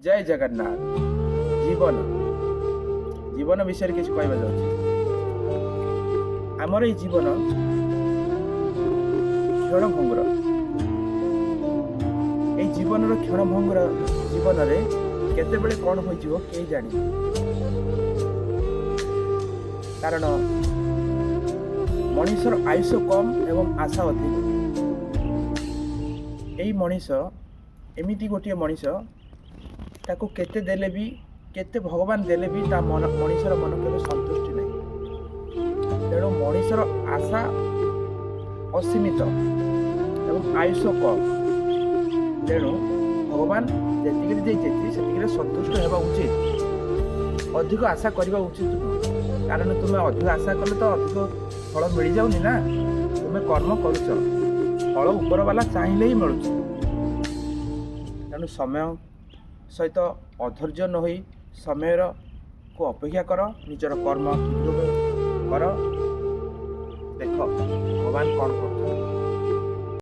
जय जगन्नाथ। जीवन जीवन विषय किसी कहबा जाउछि। आमर ये जीवन क्षणभंगुर। ये जीवन क्षणभंगुर जीवन में केतेबेले कौन हो कई जानी। कारण मनीषर आयुष कम एवं आशा अधिक। यही मनीष एमिति गोटे मनीष ताको केते देले भी केते भगवान देले भी ता मनीषर मन केबे संतुष्टि नहीं। तेणु मनीषर आशा असीमित एवं आयुष कम। तेणु भगवान जी संतुष्ट होगा उचित। अधिक आशा करने उचित नुह। कारण तुम्हें अधिक आशा कले तो अधिक फल मिल जाऊनी ना। तुम्हें कर्म करुच फल ऊपर वाला चाहिए ही मिलूँ। तेणु समय सहित अधैर्य न होई समय को अपेक्षा कर। निजर कर्म ठीक कर। देख भगवान कौन कर।